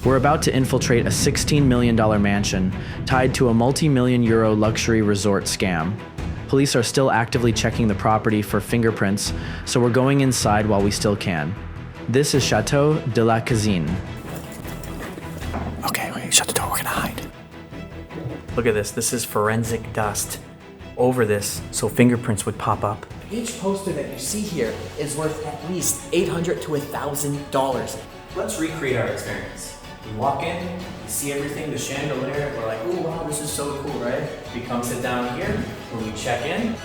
We're about to infiltrate a $16 million mansion tied to a multi-million euro luxury resort scam. Police are still actively checking the property for fingerprints, so we're going inside while we still can. This is Château de la Cazine. Okay, wait, shut the door, we're gonna hide. Look at this, this is forensic dust over this, so fingerprints would pop up. Each poster that you see here is worth at least $800 to $1,000. Let's recreate our experience. We walk in, we see everything, the chandelier, we're like, ooh, wow, this is so cool, right? We come sit down here, when we check in.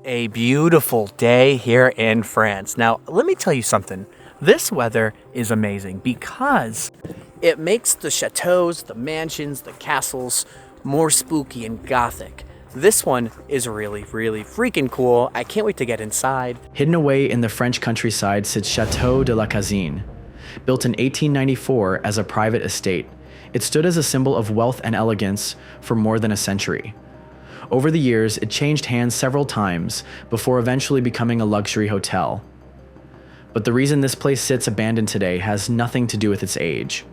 A beautiful day here in France. Now, let me tell you something. This weather is amazing because it makes the chateaus, the mansions, the castles more spooky and gothic. This one is really, really freaking cool. I can't wait to get inside. Hidden away in the French countryside sits Château de la Cazine. Built in 1894 as a private estate, it stood as a symbol of wealth and elegance for more than a century. Over the years, it changed hands several times before eventually becoming a luxury hotel. But the reason this place sits abandoned today has nothing to do with its age.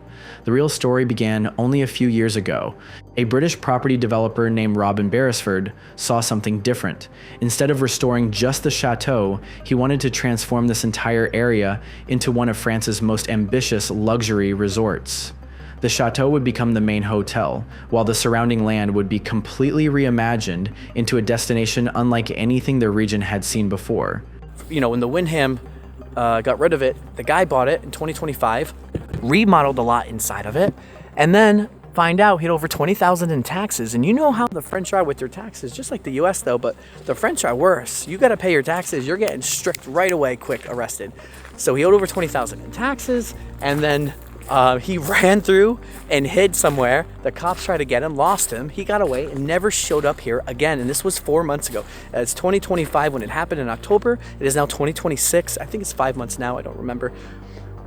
The real story began only a few years ago. A British property developer named Robin Beresford saw something different. Instead of restoring just the chateau, he wanted to transform this entire area into one of France's most ambitious luxury resorts. The chateau would become the main hotel, while the surrounding land would be completely reimagined into a destination unlike anything the region had seen before. You know, when the Wyndham got rid of it, the guy bought it in 2025, remodeled a lot inside of it, and then find out he had over $20,000 in taxes. And you know how the French are with their taxes, just like the US though, but the French are worse. You gotta pay your taxes, you're getting strict right away, quick arrested. So he owed over $20,000 in taxes, and then he ran through and hid somewhere. The cops tried to get him, lost him. He got away and never showed up here again. And this was 4 months ago. It's 2025 when it happened in October. It is now 2026. I think it's 5 months now. I don't remember.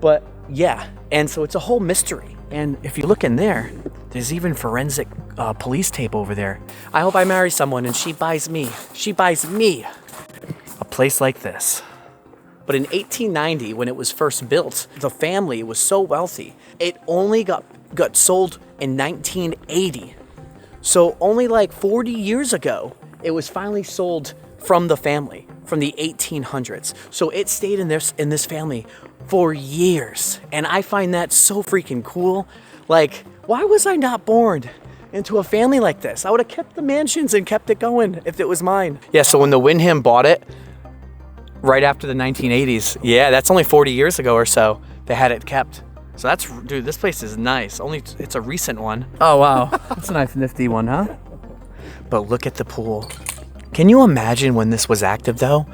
But yeah, and so it's a whole mystery. And if you look in there, there's even forensic police tape over there. I hope I marry someone and she buys me. She buys me a place like this. But in 1890, when it was first built, the family was so wealthy, it only got sold in 1980. So only like 40 years ago, it was finally sold from the family, from the 1800s. So it stayed in this family for years. And I find that so freaking cool. Like, why was I not born into a family like this? I would have kept the mansions and kept it going if it was mine. Yeah, so when the Wyndham bought it, right after the 1980s. Yeah, that's only 40 years ago or so. They had it kept. So that's, dude, this place is nice. Only it's a recent one. Oh, wow. That's a nice nifty one, huh? But look at the pool. Can you imagine when this was active though?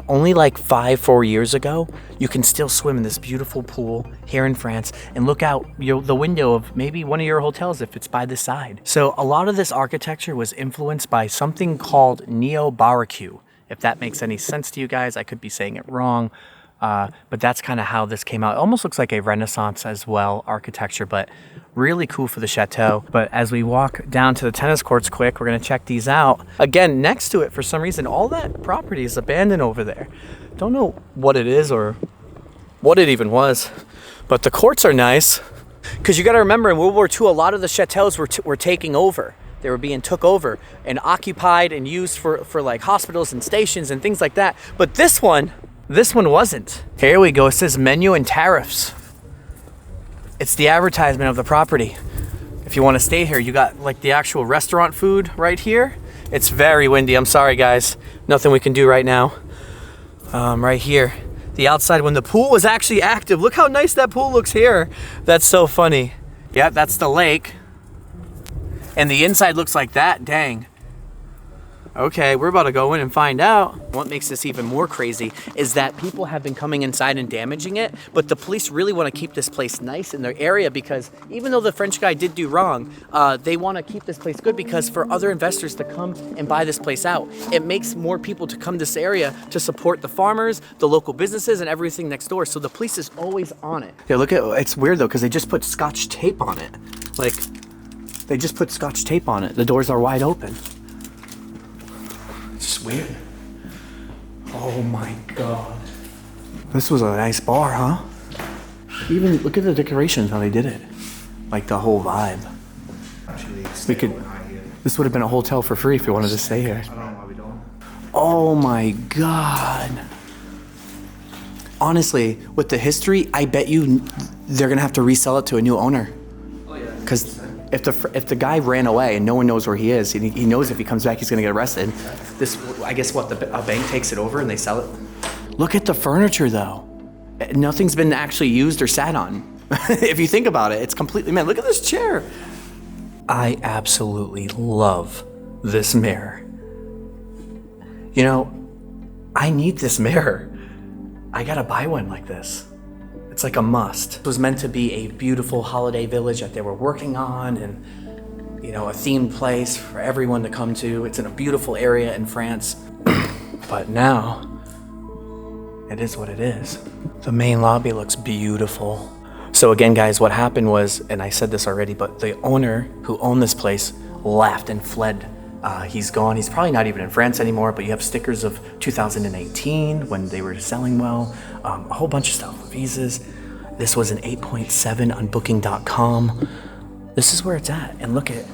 Only like 4 years ago, you can still swim in this beautiful pool here in France and look out the window of maybe one of your hotels if it's by the side. So a lot of this architecture was influenced by something called neo-baroque. If that makes any sense to you guys, I could be saying it wrong, but that's kind of how this came out. It almost looks like a Renaissance as well, architecture, but really cool for the chateau. But as we walk down to the tennis courts quick, we're gonna check these out. Again, next to it, for some reason, all that property is abandoned over there. Don't know what it is or what it even was, but the courts are nice. Because you gotta remember, in World War II, a lot of the chateaus were taking over. They were being took over and occupied and used for like hospitals and stations and things like that. But this one wasn't. Here we go. It says menu and tariffs. It's the advertisement of the property. If you want to stay here, you got like the actual restaurant food right here. It's very windy. I'm sorry, guys. Nothing we can do right now. Right here. The outside when the pool was actually active. Look how nice that pool looks here. That's so funny. Yeah, that's the lake. And the inside looks like that, dang. Okay, we're about to go in and find out. What makes this even more crazy is that people have been coming inside and damaging it, but the police really want to keep this place nice in their area because even though the French guy did do wrong, they want to keep this place good because for other investors to come and buy this place out, it makes more people to come to this area to support the farmers, the local businesses, and everything next door. So the police is always on it. Yeah, look at, it's weird though, because they just put Scotch tape on it. Like, they just put Scotch tape on it. The doors are wide open. It's just weird. Oh my God. This was a nice bar, huh? Even look at the decorations, how they did it. Like the whole vibe. We could. This would have been a hotel for free if we wanted to stay here. I don't know why we don't. Oh my God. Honestly, with the history, I bet you they're gonna have to resell it to a new owner. Oh yeah. Because if the guy ran away and no one knows where he is, he knows if he comes back he's gonna get arrested. This, I guess, what a bank takes it over and they sell it. Look at the furniture though. Nothing's been actually used or sat on. If you think about it, it's completely, man, look at this chair. I absolutely love this mirror. You know, I need this mirror. I gotta buy one like this. It's like a must. It was meant to be a beautiful holiday village that they were working on, and you know, a themed place for everyone to come to. It's in a beautiful area in France. But now, it is what it is. The main lobby looks beautiful. So again, guys, what happened was, and I said this already, but the owner who owned this place left and fled. He's gone. He's probably not even in France anymore, but you have stickers of 2018 when they were selling well, a whole bunch of stuff, visas. This was an 8.7 on booking.com. This is where it's at. And look at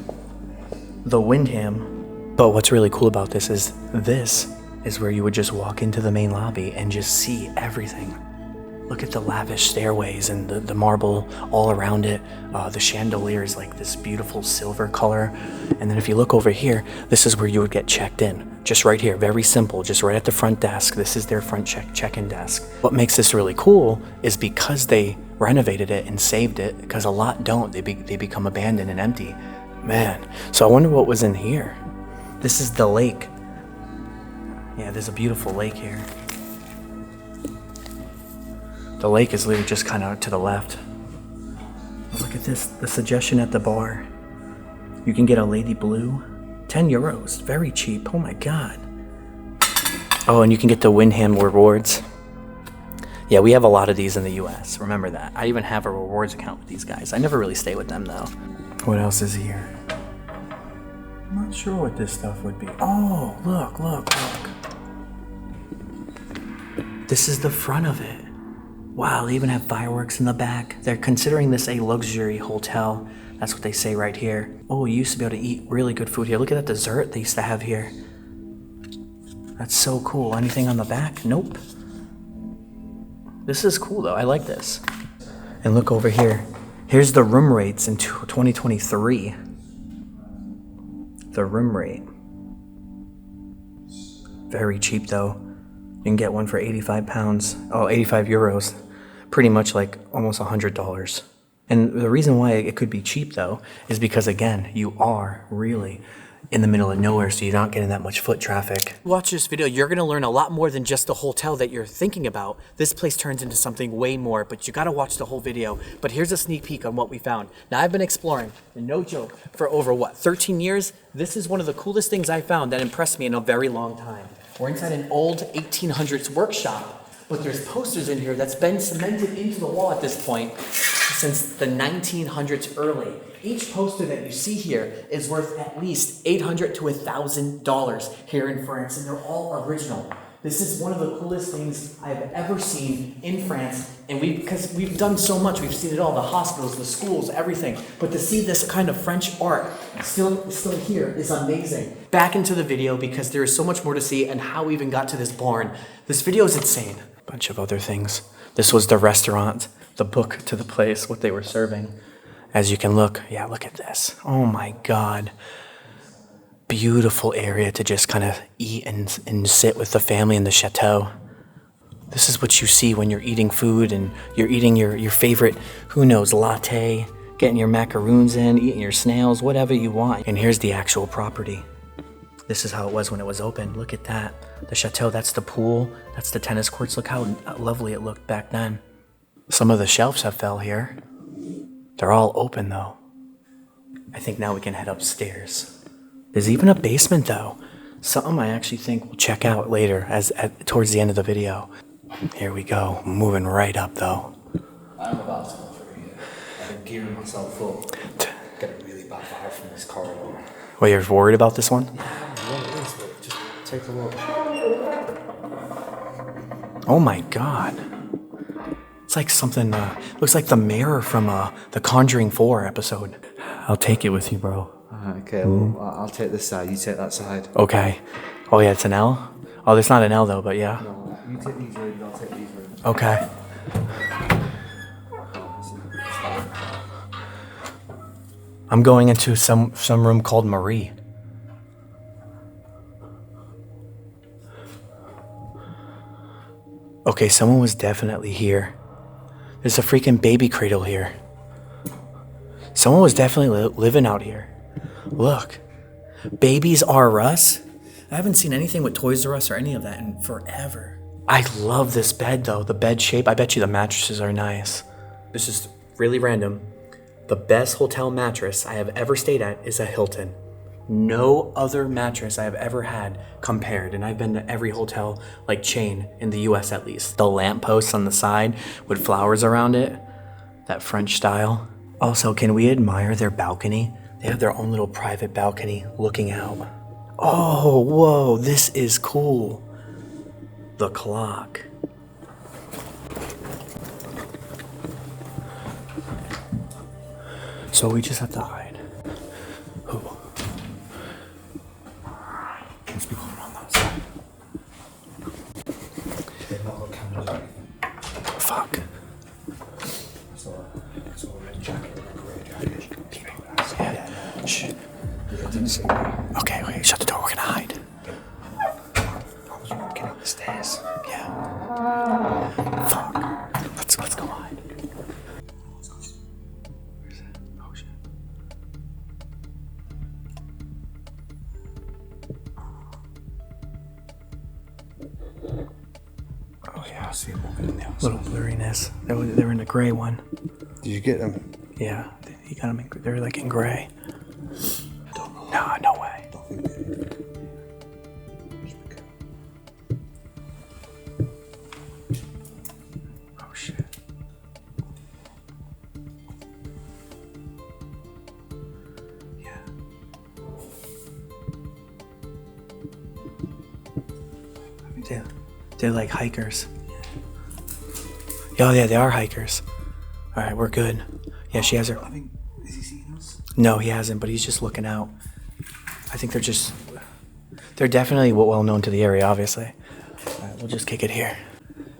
the Wyndham. But what's really cool about this is where you would just walk into the main lobby and just see everything. Look at the lavish stairways and the marble all around it. The chandelier is like this beautiful silver color. And then if you look over here, this is where you would get checked in. Just right here, very simple, just right at the front desk. This is their front check-in desk. What makes this really cool is because they renovated it and saved it, because a lot don't, they become abandoned and empty. Man, so I wonder what was in here. This is the lake. Yeah, there's a beautiful lake here. The lake is literally just kind of to the left. Look at this, the suggestion at the bar. You can get a Lady Blue, 10 euros, very cheap, oh my God. Oh, and you can get the Wyndham rewards. Yeah, we have a lot of these in the US, remember that. I even have a rewards account with these guys. I never really stay with them though. What else is here? I'm not sure what this stuff would be. Oh, look. This is the front of it. Wow, they even have fireworks in the back. They're considering this a luxury hotel. That's what they say right here. Oh, you used to be able to eat really good food here. Look at that dessert they used to have here. That's so cool. Anything on the back? Nope. This is cool though, I like this. And look over here. Here's the room rates in 2023. The room rate. Very cheap though. You can get one for 85 euros. Pretty much like almost $100. And the reason why it could be cheap though is because again, you are really in the middle of nowhere, so you're not getting that much foot traffic. Watch this video, you're gonna learn a lot more than just the hotel that you're thinking about. This place turns into something way more, but you gotta watch the whole video. But here's a sneak peek on what we found. Now I've been exploring, and no joke, for over 13 years? This is one of the coolest things I found that impressed me in a very long time. We're inside an old 1800s workshop. But there's posters in here that's been cemented into the wall at this point since the 1900s early. Each poster that you see here is worth at least $800 to $1,000 here in France, and they're all original. This is one of the coolest things I've ever seen in France, and because we've done so much, we've seen it all, the hospitals, the schools, everything. But to see this kind of French art still here is amazing. Back into the video because there is so much more to see and how we even got to this barn. This video is insane. Bunch of other things. This was the restaurant, the book to the place, what they were serving. As you can look, yeah, look at this. Oh my God. Beautiful area to just kind of eat and sit with the family in the chateau. This is what you see when you're eating food and you're eating your favorite, who knows, latte, getting your macaroons in, eating your snails, whatever you want. And here's the actual property. This is how it was when it was open. Look at that. The chateau, that's the pool, that's the tennis courts. Look how lovely it looked back then. Some of the shelves have fell here. They're all open though. I think now we can head upstairs. There's even a basement though. Something I actually think we'll check out later towards the end of the video. Here we go, moving right up though. I'm about to go through here. I've been gearing myself up. Get a really bad vibe from this corridor. Well, you're worried about this one? What it is, but just take a look. Oh my God. It's like something, looks like the mirror from the Conjuring 4 episode. I'll take it with you, bro. Okay, well, I'll take this side, you take that side. Okay. Oh yeah, it's an L? Oh, there's not an L though, but yeah. No, you take these rooms, I'll take these rooms. Okay. I'm going into some room called Marie. Okay, someone was definitely here. There's a freaking baby cradle here. Someone was definitely living out here. Look. Babies R Us. I haven't seen anything with Toys R Us or any of that in forever. I love this bed though, the bed shape. I bet you the mattresses are nice. This is really random. The best hotel mattress I have ever stayed at is a Hilton. No other mattress I have ever had compared, and I've been to every hotel, like chain, in the US at least. The lampposts on the side with flowers around it, that French style. Also, can we admire their balcony? They have their own little private balcony looking out. Oh, whoa, this is cool. The clock. So we just have to hide. Who? There's people around that side. Fuck. Yeah. Shh. Okay, wait, shut the door, we're gonna hide. I was walking up the stairs. Yeah. Fuck. Let's go hide. Oh shit. Oh yeah. I see them walking in the outside. Little blurriness. They were in the gray one. Did you get them? Yeah, he got them in, they're like in gray. I don't know. No, no way. I don't think they did. Oh shit. Yeah. They're like hikers. Oh yeah, they are hikers. All right, we're good. Yeah, she has her. I think, is he seeing us? No, he hasn't, but he's just looking out. I think they're definitely well known to the area, obviously. All right, we'll just kick it here.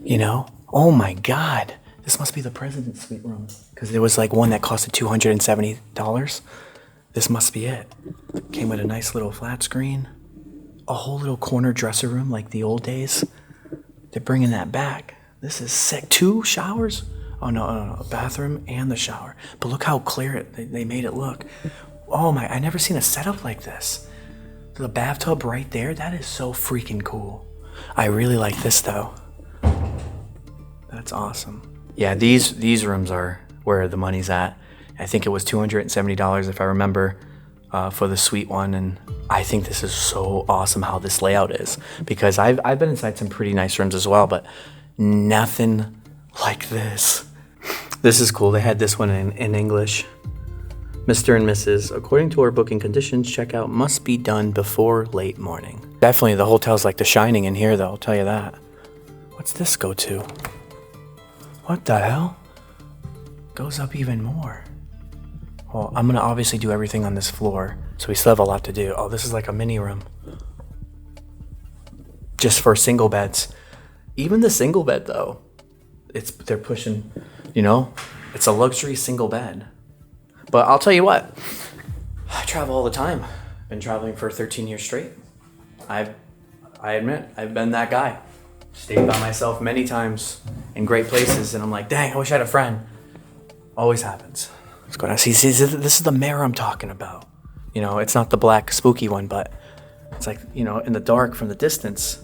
You know? Oh my God. This must be the president's suite room. Because there was like one that costed $270. This must be it. Came with a nice little flat screen. A whole little corner dresser room like the old days. They're bringing that back. This is sick. 2 showers? Oh no, a bathroom and the shower. But look how clear they made it look. Oh my, I never seen a setup like this. The bathtub right there, that is so freaking cool. I really like this though. That's awesome. Yeah, these rooms are where the money's at. I think it was $270 if I remember for the suite one, and I think this is so awesome how this layout is, because I've been inside some pretty nice rooms as well, but nothing like this. This is cool. They had this one in English. Mr. and Mrs. According to our booking conditions, checkout must be done before late morning. Definitely the hotel's like The Shining in here though, I'll tell you that. What's this go to? What the hell? Goes up even more. Well, I'm gonna obviously do everything on this floor, so we still have a lot to do. Oh, this is like a mini room. Just for single beds. Even the single bed though, they're pushing, you know, it's a luxury single bed. But I'll tell you what, I travel all the time. Been traveling for 13 years straight. I admit, I've been that guy. Stayed by myself many times in great places, and I'm like, dang, I wish I had a friend. Always happens. Let's go down. See, this is the mirror I'm talking about. You know, it's not the black spooky one, but it's like, you know, in the dark from the distance.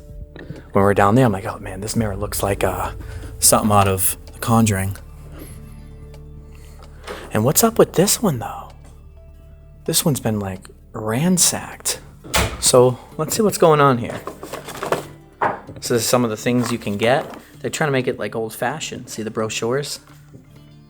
When we're down there, I'm like, oh man, this mirror looks like something out of The Conjuring. And what's up with this one though? This one's been like ransacked. So let's see what's going on here. So this is some of the things you can get. They're trying to make it like old fashioned. See the brochures?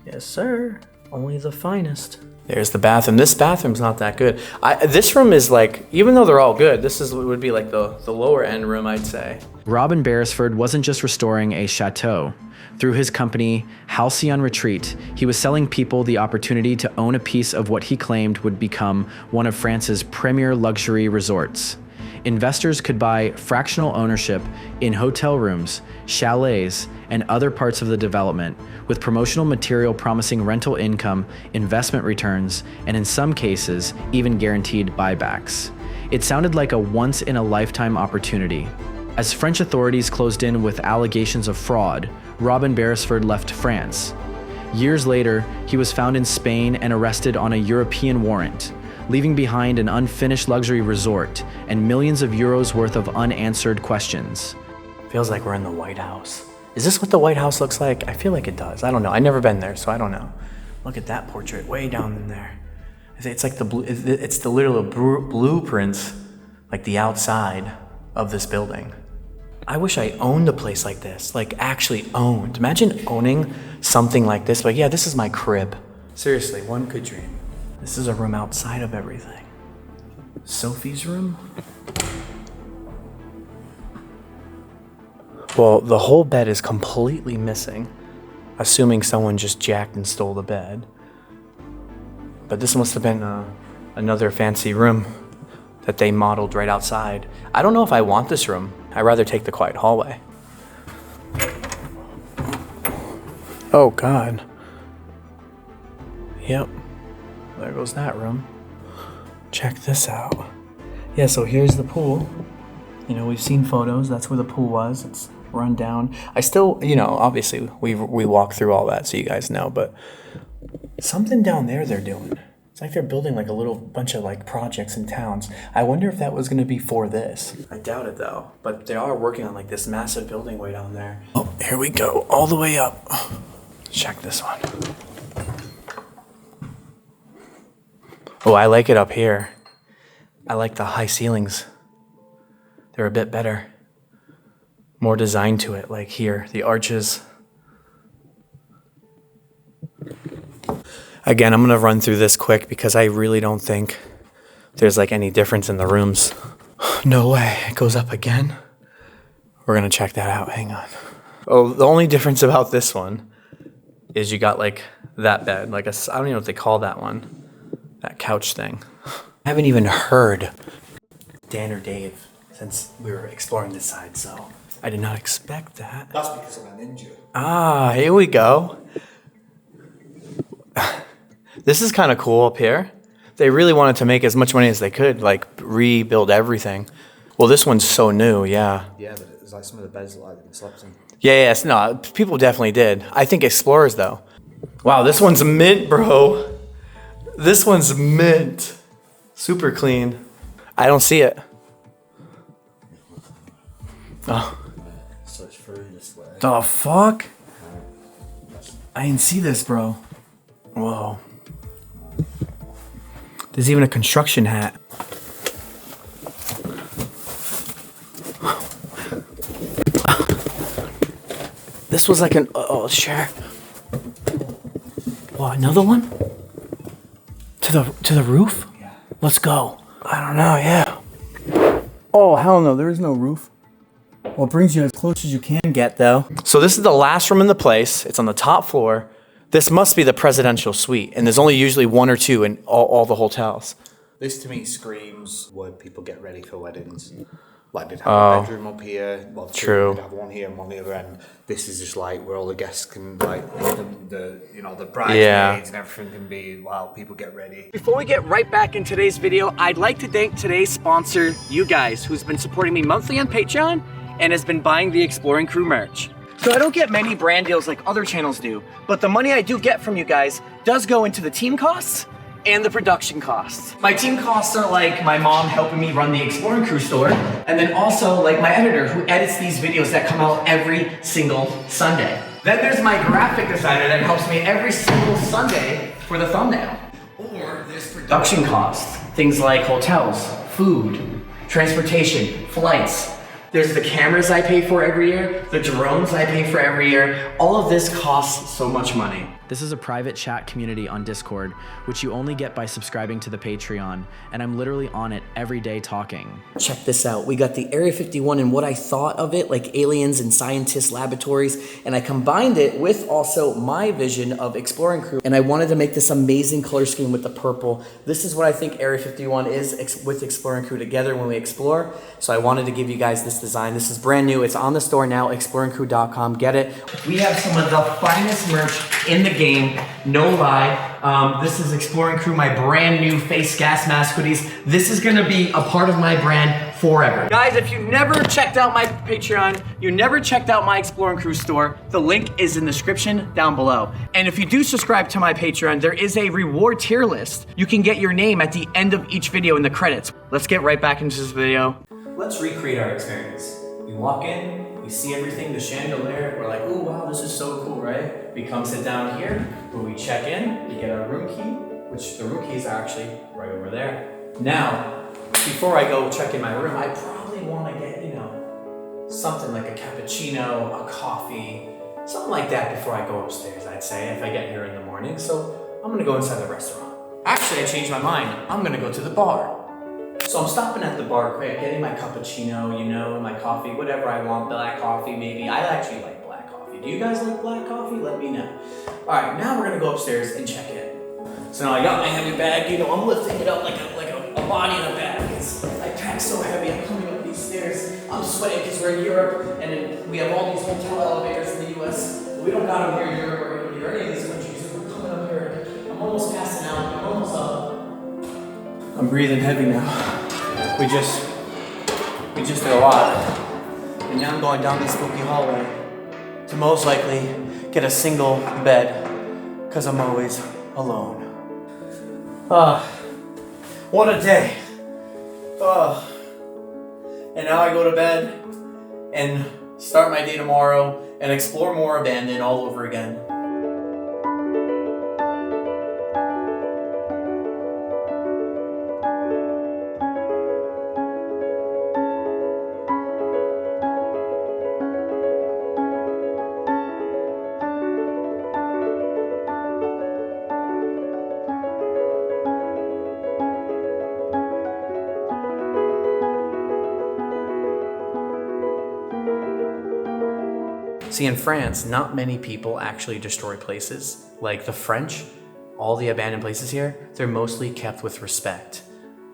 Yes, sir. Only the finest. There's the bathroom. This bathroom's not that good. This room is like, even though they're all good, would be like the lower end room, I'd say. Robin Beresford wasn't just restoring a chateau. Through his company, Halcyon Retreat, he was selling people the opportunity to own a piece of what he claimed would become one of France's premier luxury resorts. Investors could buy fractional ownership in hotel rooms, chalets, and other parts of the development, with promotional material promising rental income, investment returns, and in some cases, even guaranteed buybacks. It sounded like a once-in-a-lifetime opportunity. As French authorities closed in with allegations of fraud, Robin Beresford left France. Years later, he was found in Spain and arrested on a European warrant, leaving behind an unfinished luxury resort and millions of euros worth of unanswered questions. Feels like we're in the White House. Is this what the White House looks like? I feel like it does. I don't know. I've never been there, so I don't know. Look at that portrait way down in there. It's like it's the literal blueprints, like the outside of this building. I wish I owned a place like this, like actually owned. Imagine owning something like this. Like, yeah, this is my crib. Seriously, one could dream. This is a room outside of everything. Sophie's room? Well, the whole bed is completely missing, assuming someone just jacked and stole the bed. But this must have been another fancy room that they modeled right outside. I don't know if I want this room. I'd rather take the quiet hallway. Oh God. Yep. There goes that room. Check this out. Yeah, so here's the pool. You know, we've seen photos. That's where the pool was. It's run down. I still, you know, obviously we walk through all that so you guys know, but something down there they're doing. It's like they're building like a little bunch of like projects in towns. I wonder if that was going to be for this. I doubt it though, but they are working on like this massive building way down there. Oh, here we go, all the way up. Check this one. Oh, I like it up here. I like the high ceilings. They're a bit better. More design to it, like here, the arches. Again, I'm gonna run through this quick because I really don't think there's like any difference in the rooms. No way, it goes up again. We're gonna check that out, hang on. Oh, the only difference about this one is you got like that bed, like I don't even know what they call that one. That couch thing. I haven't even heard Dan or Dave since we were exploring this side, so I did not expect that. That's because I'm a ninja. Ah, here we go. This is kind of cool up here. They really wanted to make as much money as they could, like rebuild everything. Well, this one's so new, yeah. Yeah, but it's like some of the beds that I've been slept in. Yeah, yes, no, people definitely did. I think Explorers, though. Wow, this one's mint, bro. This one's mint. Super clean. I don't see it. Oh. So it's through this way. The fuck? I didn't see this, bro. Whoa. There's even a construction hat. This was like an sure. What, another one? To the roof? Yeah. Let's go. I don't know, yeah. Oh, hell no, there is no roof. Well, it brings you as close as you can get, though. So this is the last room in the place. It's on the top floor. This must be the presidential suite, and there's only usually one or two in all the hotels. This to me screams where people get ready for weddings. Like they'd have a bedroom up here, well, True. They'd have one here and one the other end. This is just like where all the guests can, like the bridesmaids and everything can be while people get ready. Before we get right back in today's video, I'd like to thank today's sponsor, you guys, who's been supporting me monthly on Patreon and has been buying the Exploring Crew merch. So I don't get many brand deals like other channels do, but the money I do get from you guys does go into the team costs and the production costs. My team costs are like my mom helping me run the Exploring Crew store, and then also like my editor who edits these videos that come out every single Sunday. Then there's my graphic designer that helps me every single Sunday for the thumbnail. Or there's production costs, things like hotels, food, transportation, flights, There's the cameras I pay for every year, the drones I pay for every year. All of this costs so much money. This is a private chat community on Discord, which you only get by subscribing to the Patreon, and I'm literally on it every day talking. Check this out. We got the Area 51 and what I thought of it, like aliens and scientists laboratories, and I combined it with also my vision of Exploring Crew, and I wanted to make this amazing color scheme with the purple. This is what I think Area 51 is with Exploring Crew together when we explore, so I wanted to give you guys this design. This is brand new. It's on the store now, exploringcrew.com. Get it. We have some of the finest merch in the game, no lie. This is Exploring Crew, my brand new face gas mask hoodies. This is gonna be a part of my brand forever. Guys, if you never checked out my Patreon, you never checked out my Exploring Crew store, the link is in the description down below. And if you do subscribe to my Patreon, there is a reward tier list. You can get your name at the end of each video in the credits. Let's get right back into this video. Let's recreate our experience. We walk in, we see everything, the chandelier, we're like, oh wow, this is so cool, right? We come sit down here, where we check in, we get our room key, which the room keys are actually right over there. Now, before I go check in my room, I probably want to get, you know, something like a cappuccino, a coffee, something like that before I go upstairs, I'd say, if I get here in the morning. So I'm gonna go inside the restaurant. Actually, I changed my mind. I'm gonna go to the bar. So I'm stopping at the bar quick, getting my cappuccino, you know, my coffee, whatever I want, black coffee maybe. I actually like black coffee. Do you guys like black coffee? Let me know. All right, now we're gonna go upstairs and check in. So now I got my heavy bag, you know, I'm lifting it up like a body in a bag. I pack so heavy, I'm coming up these stairs. I'm sweating because we're in Europe and then we have all these hotel elevators in the US. We don't got them here in Europe or Italy or any of these countries. So we're coming up here. I'm almost passing out, I'm almost up. I'm breathing heavy now. We just did a lot. And now I'm going down this spooky hallway to most likely get a single bed, because I'm always alone. What a day. And now I go to bed and start my day tomorrow and explore more abandoned all over again. See, in France, not many people actually destroy places. Like the French, all the abandoned places here, they're mostly kept with respect.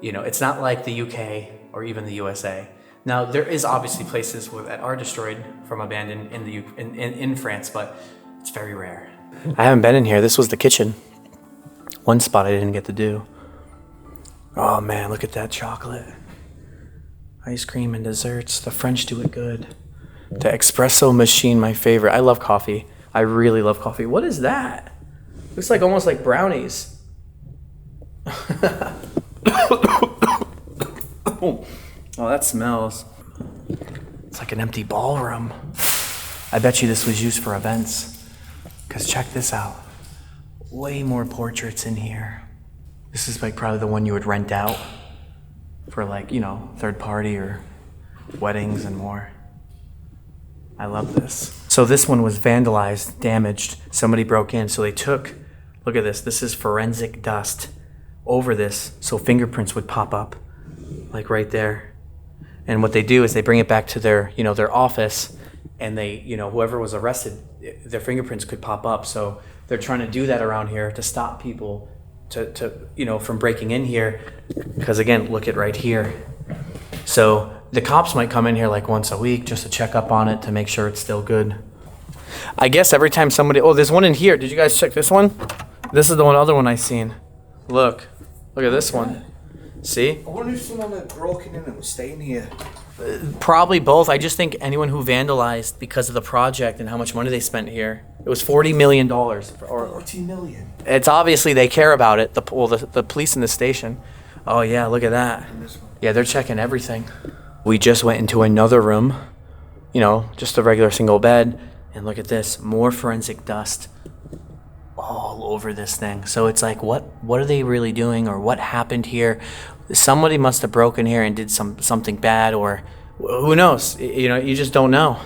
You know, it's not like the UK or even the USA. Now, there is obviously places that are destroyed from abandoned in France, but it's very rare. I haven't been in here. This was the kitchen. One spot I didn't get to do. Oh man, look at that chocolate. Ice cream and desserts. The French do it good. The espresso machine, my favorite. I love coffee. I really love coffee. What is that? Looks like almost like brownies. Oh, that smells. It's like an empty ballroom. I bet you this was used for events. Because check this out. Way more portraits in here. This is like probably the one you would rent out for like, you know, third party or weddings and more. I love this. So this one was vandalized, damaged. Somebody broke in, so they took, look at this. This is forensic dust over this, so fingerprints would pop up, like right there. And what they do is they bring it back to their, you know, their office, and they, you know, whoever was arrested, their fingerprints could pop up. So they're trying to do that around here to stop people to you know, from breaking in here. Because again, look at right here. So the cops might come in here like once a week just to check up on it to make sure it's still good. I guess every time somebody, oh, there's one in here. Did you guys check this one? This is the other one I seen. Look at this one. See? I wonder if someone had broken in and was staying here. Probably both. I just think anyone who vandalized because of the project and how much money they spent here. It was $40 million. Or 40 million. It's obviously they care about it. The police in the station. Oh yeah, look at that. Yeah, they're checking everything. We just went into another room, you know, just a regular single bed, and look at this, more forensic dust all over this thing. So it's like, what are they really doing, or what happened here? Somebody must have broken here and did something bad, or Who knows? You know, you just don't know.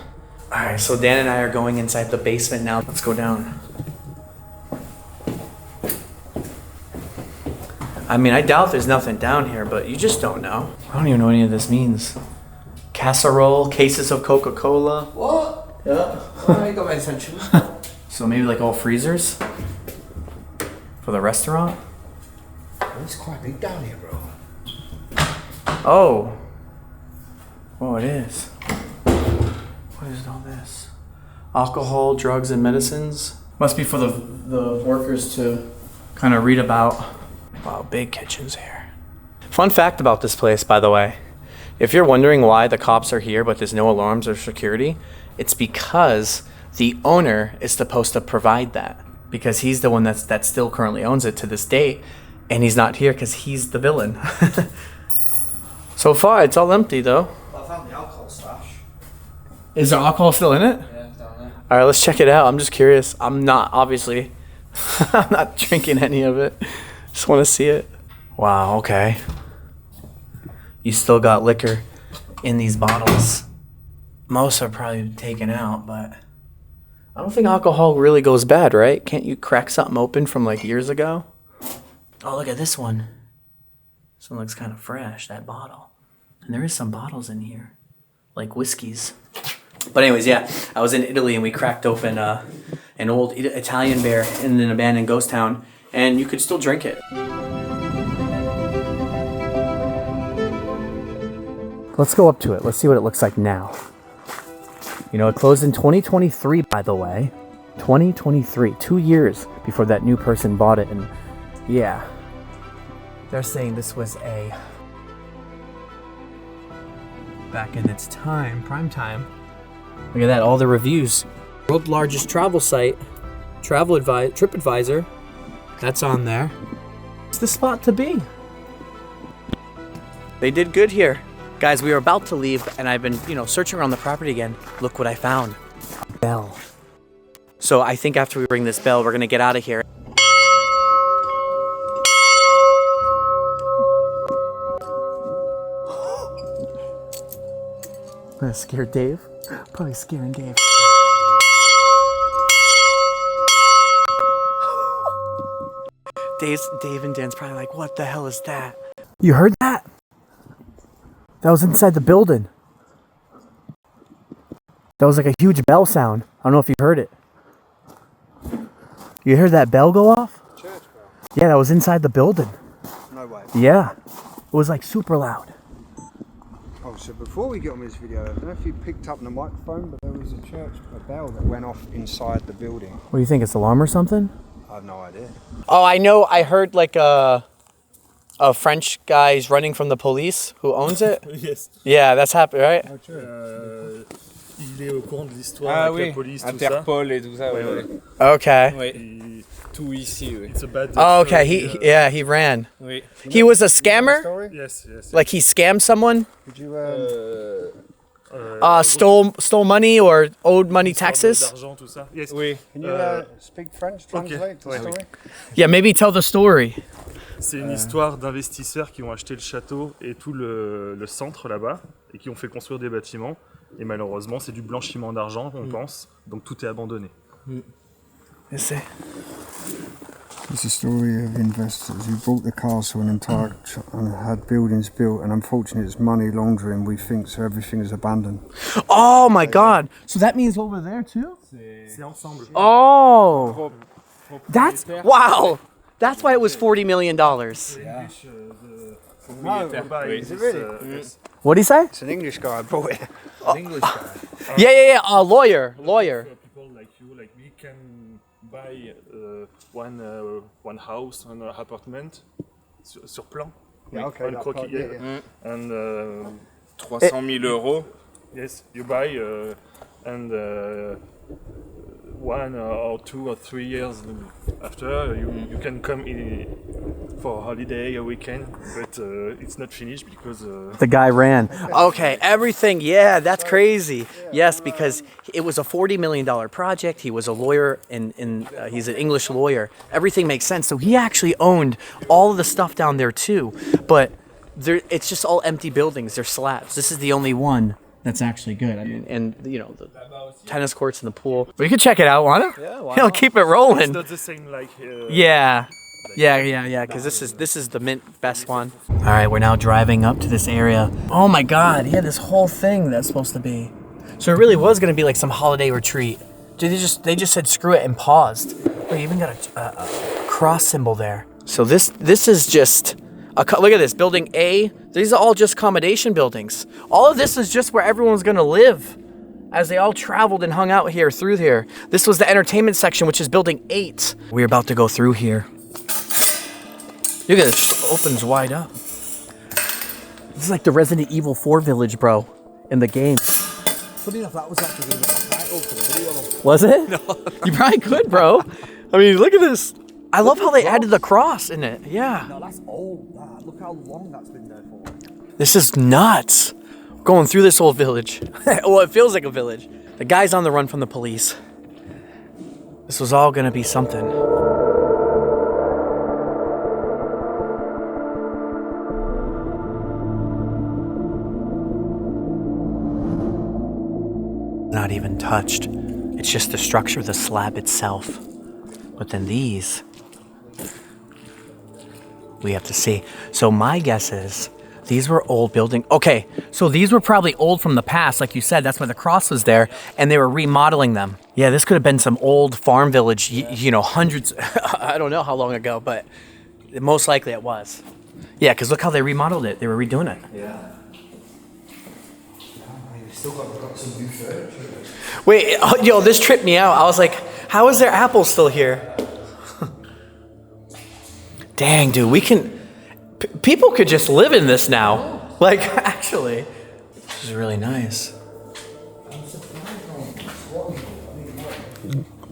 All right, so Dan and I are going inside the basement now. Let's go down. I mean, I doubt there's nothing down here, but you just don't know. I don't even know what any of this means. Casserole, cases of Coca-Cola. What? Yeah. I ain't got my attention. So maybe like all freezers for the restaurant? It's quite big down here, bro. Oh. Oh, it is. What is all this? Alcohol, drugs, and medicines. Must be for the workers to kind of read about. Wow, big kitchens here. Fun fact about this place, by the way. If you're wondering why the cops are here but there's no alarms or security, it's because the owner is supposed to provide that. Because he's the one that still currently owns it to this date, and he's not here because he's the villain. So far, it's all empty though. I found the alcohol stash. Is there alcohol still in it? Yeah, down there. All right, let's check it out. I'm just curious. I'm not, obviously. I'm not drinking any of it. Just want to see it. Wow, okay. You still got liquor in these bottles. Most are probably taken out, but I don't think alcohol really goes bad, right? Can't you crack something open from like years ago? Oh, look at this one. This one looks kind of fresh, that bottle. And there is some bottles in here, like whiskeys. But anyways, yeah, I was in Italy and we cracked open an old Italian beer in an abandoned ghost town, and you could still drink it. Let's go up to it. Let's see what it looks like now. You know, it closed in 2023, by the way. 2023, 2 years before that new person bought it. And yeah, they're saying this was back in its time, prime time. Look at that, all the reviews. World's largest travel site, TripAdvisor. That's on there. It's the spot to be. They did good here. Guys, we were about to leave and I've been, searching around the property again. Look what I found. A bell. So I think after we ring this bell, we're gonna get out of here. I'm gonna scare Dave. Probably scaring Dave. Dave and Dan's probably like, what the hell is that? You heard that? That was inside the building. That was like a huge bell sound. I don't know if you heard it. You heard that bell go off? Church bell. Yeah, that was inside the building. No way. Yeah. It was like super loud. Oh, so before we get on this video, I don't know if you picked up on the microphone, but there was a bell that went off inside the building. What do you think? It's alarm or something? I have no idea. Oh, I know. I heard like a French guy's running from the police who owns it. Yes. Yeah, that's happened, right? Il est au courant de l'histoire avec la police, tout Interpol et tout ça. Ouais. Okay. Oui. Tout ici, oui. It's a bad Oh, okay. story, He ran. Oui. He was a scammer? Story? Yes. Like he scammed someone? Did you, Stole money or owed money taxes? D'argent, tout ça. Yes. Oui. can you speak French, translate the Ouais, story? Yeah, maybe tell the story. C'est une histoire d'investisseurs qui ont acheté le château et tout le centre là-bas et qui ont fait construire des bâtiments. Et malheureusement, c'est du blanchiment d'argent, on pense. Donc tout est abandonné. Let's see. It's a story of investors who bought the castle and and had buildings built, and unfortunately it's money laundering, we think, so everything is abandoned. Oh my God. So that means over there too? C'est ensemble. Oh. That's, wow. That's why it was $40 million. No, Oui, is it really? yes. What'd he say? It's an English guy who bought it. An English guy. Yeah. Lawyer. People like you, like we can buy one house, an apartment sur plan. Yeah, okay, On that croquis, part, yeah. And 300 000 euros. yes, you buy and 1 or 2 or 3 years after you can come in for a holiday, a weekend, but it's not finished because The guy ran. Okay, everything. Yeah, that's crazy. Yes, because it was a $40 million project. He was a lawyer, and he's an English lawyer. Everything makes sense. So he actually owned all of the stuff down there too. But it's just all empty buildings. They're slabs. This is the only one that's actually good. I mean, and you know, the tennis courts and the pool. But you can check it out, wanna? Yeah, why He'll not? keep it rolling. It's not the same like. Yeah. Because this is the mint best one. All right, we're now driving up to this area. Oh my God, yeah, this whole thing that's supposed to be. So it really was gonna be like some holiday retreat. Dude, they just said screw it and paused. Oh, you even got a cross symbol there. So this is just look at this building A. These are all just accommodation buildings. All of this is just where everyone's gonna live, as they all traveled and hung out here through here. This was the entertainment section, which is building 8. We're about to go through here. Look at it, just opens wide up. This is like the Resident Evil 4 village, bro, in the game. Funny enough, that was actually going to be my title for the video. Was it? No. You probably could, bro. I mean, look at this. I love how they added the cross in it. Yeah. No, that's old. That. Look how long that's been there for. This is nuts. Going through this old village. Well, it feels like a village. The guy's on the run from the police. This was all gonna be something. Not even touched. It's just the structure, the slab itself. But then these, we have to see. So my guess is these were old building. Okay, so these were probably old from the past, like you said. That's why the cross was there, and they were remodeling them. Yeah, this could have been some old farm village, you know, hundreds, I don't know how long ago, but most likely it was. Yeah, because look how they remodeled it. They were redoing it. Yeah. Still got some new furniture. Wait, yo, this tripped me out. I was like, how is there apples still here? Dang, dude, we can... people could just live in this now. Like, actually. This is really nice.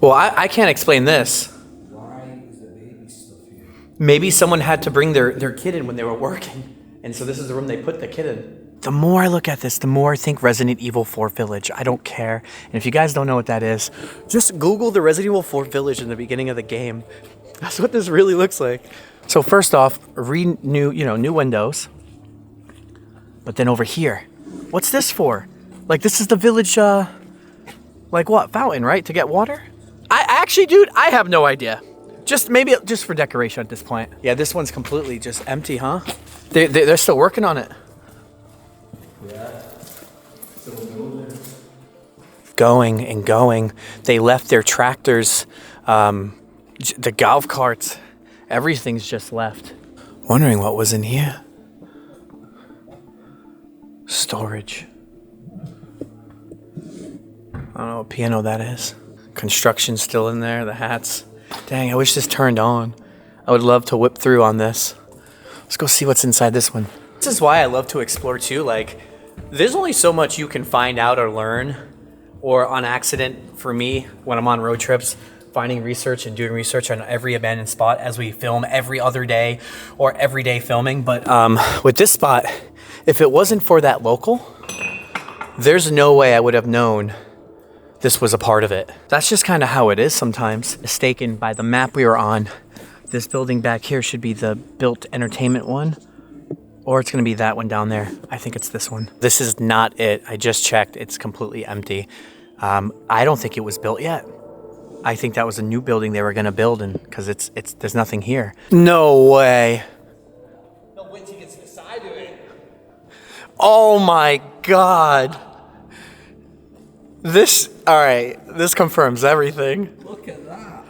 Well, I can't explain this. Why is the baby stuff here? Maybe someone had to bring their kid in when they were working. And so this is the room they put the kid in. The more I look at this, the more I think Resident Evil 4 Village. I don't care. And if you guys don't know what that is, just Google the Resident Evil 4 Village in the beginning of the game. That's what this really looks like. So first off, new windows. But then over here, what's this for? Like this is the village, like what, fountain, right? To get water? I actually, dude, I have no idea. Maybe just for decoration at this point. Yeah, this one's completely just empty, huh? They're still working on it. Going and going. They left their tractors, the golf carts, everything's just left. Wondering what was in here. Storage. I don't know what piano that is. Construction's still in there, the hats. Dang, I wish this turned on. I would love to whip through on this. Let's go see what's inside this one. This is why I love to explore too. Like, there's only so much you can find out or learn, or on accident for me when I'm on road trips, finding research and doing research on every abandoned spot as we film every other day or everyday filming. But with this spot, if it wasn't for that local, there's no way I would have known this was a part of it. That's just kind of how it is sometimes. Mistaken by the map we were on. This building back here should be the built entertainment one, or it's gonna be that one down there. I think it's this one. This is not it. I just checked, it's completely empty. I don't think it was built yet. I think that was a new building they were gonna build, and because there's nothing here. No way. No, wait till you get to the side of it. Oh my God. All right, this confirms everything. Look at that.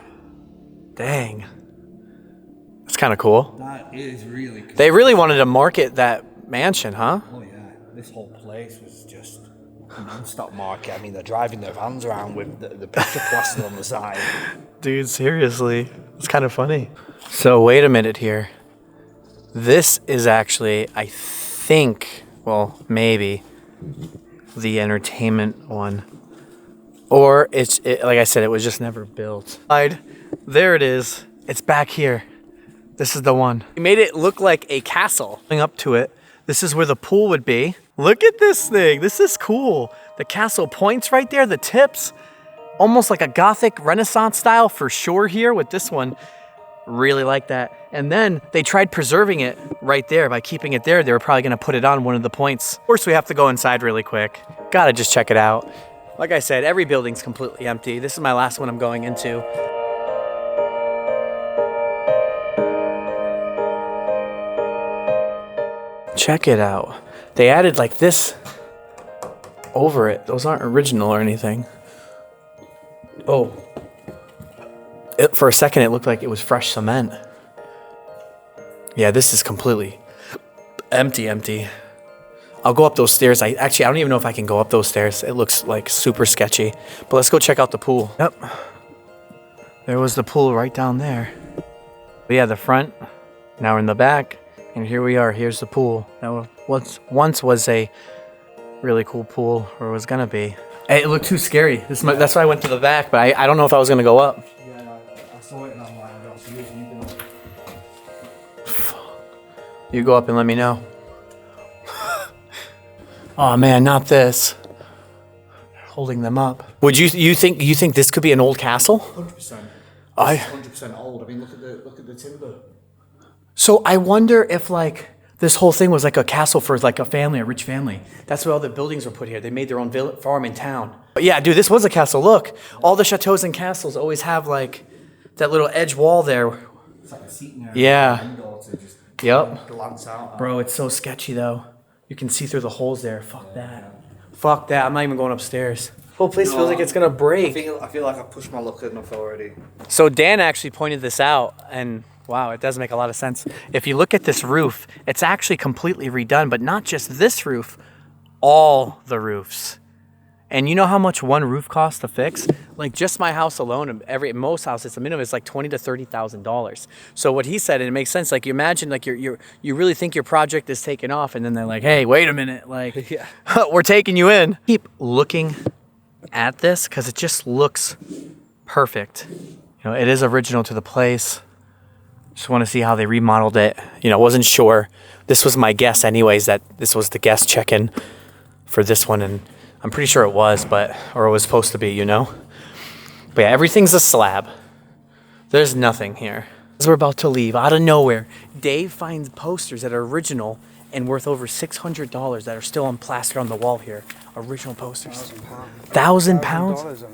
Dang. That's kind of cool. That is really cool. They really wanted to market that mansion, huh? Oh yeah, this whole place was just a non-stop market. I mean, they're driving their vans around with the picture plaster on the side. Dude, seriously. It's kind of funny. So wait a minute here. This is actually, I think, well, maybe the entertainment one. Or like I said, it was just never built. There it is. It's back here. This is the one. We made it look like a castle. Going up to it, this is where the pool would be. Look at this thing. This is cool. The castle points right there, the tips. Almost like a Gothic Renaissance style for sure here with this one. Really like that. And then they tried preserving it right there by keeping it there. They were probably gonna put it on one of the points. Of course, we have to go inside really quick. Gotta just check it out. Like I said, every building's completely empty. This is my last one I'm going into. Check it out. They added like this over it. Those aren't original or anything. Oh. For a second, it looked like it was fresh cement. Yeah, this is completely empty. I'll go up those stairs. I don't even know if I can go up those stairs. It looks like super sketchy. But let's go check out the pool. Yep. There was the pool right down there. But yeah, the front. Now we're in the back. And here we are. Here's the pool. That once was a really cool pool, or was gonna be. It looked too scary. That's why I went to the back, but I don't know if I was gonna go up. Yeah, I saw it and I'm like, I don't see it. You go up and let me know. Oh man, not this. Holding them up. Would you think this could be an old castle? 100%. I 100% old. I mean, look at the timber. So I wonder if like this whole thing was like a castle for like a family, a rich family. That's why all the buildings were put here. They made their own farm in town. But yeah, dude, this was a castle. Look, all the chateaus and castles always have like that little edge wall there. It's like a seating area. Yeah. Yep. Glance out. Bro, it's so sketchy though. You can see through the holes there. Fuck that. Fuck that. I'm not even going upstairs. Whole place feels like it's gonna break. I feel like I've pushed my luck enough already. So Dan actually pointed this out, and wow, it does make a lot of sense. If you look at this roof, it's actually completely redone, but not just this roof, all the roofs. And you know how much one roof costs to fix? Like just my house alone, most houses, the minimum is like $20,000 to $30,000. So what he said, and it makes sense. Like you imagine, like you really think your project is taking off, and then they're like, "Hey, wait a minute, like we're taking you in." Keep looking at this because it just looks perfect. You know, it is original to the place. Just want to see how they remodeled it. You know, wasn't sure. This was my guess, anyways, that this was the guest check-in for this one, and I'm pretty sure it was, or it was supposed to be, you know? But yeah, everything's a slab. There's nothing here. As we're about to leave, out of nowhere, Dave finds posters that are original and worth over $600 that are still unplastered on the wall here. Original posters. £1,000?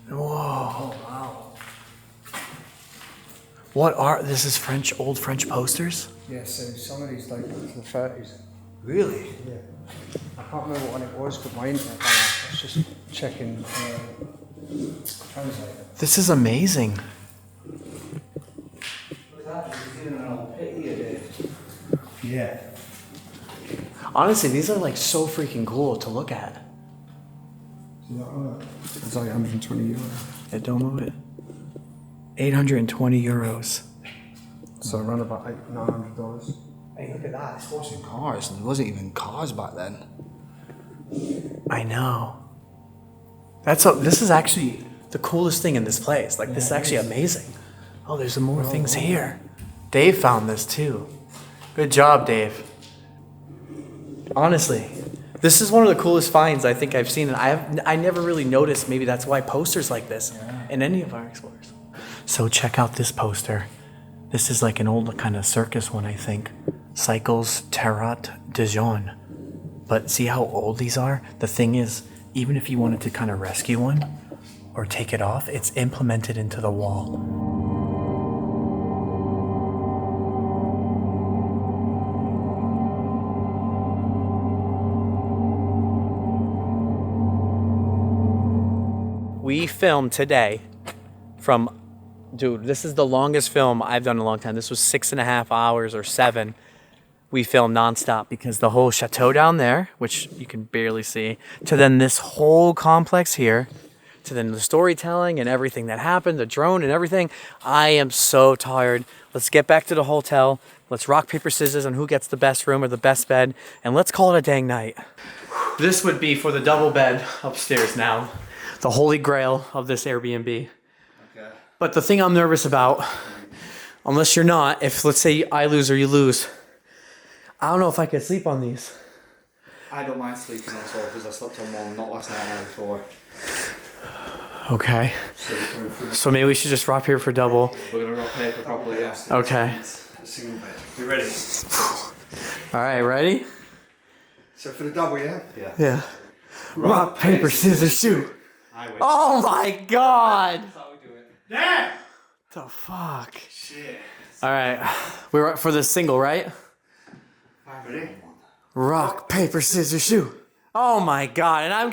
Whoa. Wow. This is old French posters? Yeah, so some of these date back to the 30s. Really? Yeah. I can't remember what one it was because my internet ran out. I was just checking translator. This is amazing. Yeah. Honestly, these are like so freaking cool to look at. It's like 120 euros. Yeah, don't move it. 820 euros. So around about $900. Hey, look at that. It's horse and cars, and there wasn't even cars back then. I know. This is actually the coolest thing in this place. Like, this is actually amazing. Oh, there's some more things here. Dave found this too. Good job, Dave. Honestly, this is one of the coolest finds I think I've seen, and I never really noticed. Maybe that's why posters like this in any of our explorers. So check out this poster. This is like an old kind of circus one, I think. Cycles Tarot de Jaune. But see how old these are? The thing is, even if you wanted to kind of rescue one or take it off, it's implemented into the wall. We filmed today from, dude, this is the longest film I've done in a long time. This was 6.5 hours or 7. We filmed nonstop because the whole chateau down there, which you can barely see, to then this whole complex here, to then the storytelling and everything that happened, the drone and everything. I am so tired. Let's get back to the hotel. Let's rock, paper, scissors on who gets the best room or the best bed, and let's call it a dang night. This would be for the double bed upstairs now. The holy grail of this Airbnb. Okay. But the thing I'm nervous about, unless you're not, if let's say I lose or you lose, I don't know if I could sleep on these. I don't mind sleeping on sofas. I slept on one, not last night, the night before. Okay. So maybe we should just rock paper for double. We're gonna rock paper properly, yeah. Okay. You ready? All right, ready? So for the double, yeah? Yeah. Rock, paper, scissors, shoot. Oh my god. Yeah. The fuck? Shit. All right, we're for the single, right? Ready? Rock, paper, scissors, shoot. Oh my god! And I'm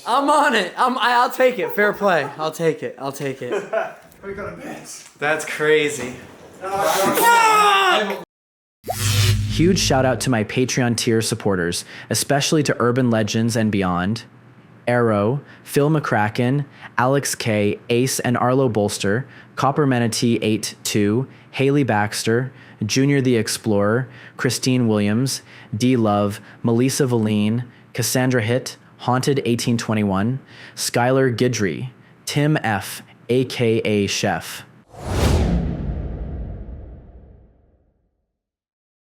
I'm on it. I'll take it. Fair play. I'll take it. We got a bet. That's crazy. Huge shout out to my Patreon tier supporters, especially to Urban Legends and Beyond, Arrow, Phil McCracken, Alex K, Ace and Arlo Bolster, Copper Manatee 82, Haley Baxter, Junior the Explorer, Christine Williams, D Love, Melissa Valine, Cassandra Hitt, Haunted 1821, Skylar Gidry, Tim F, aka Chef,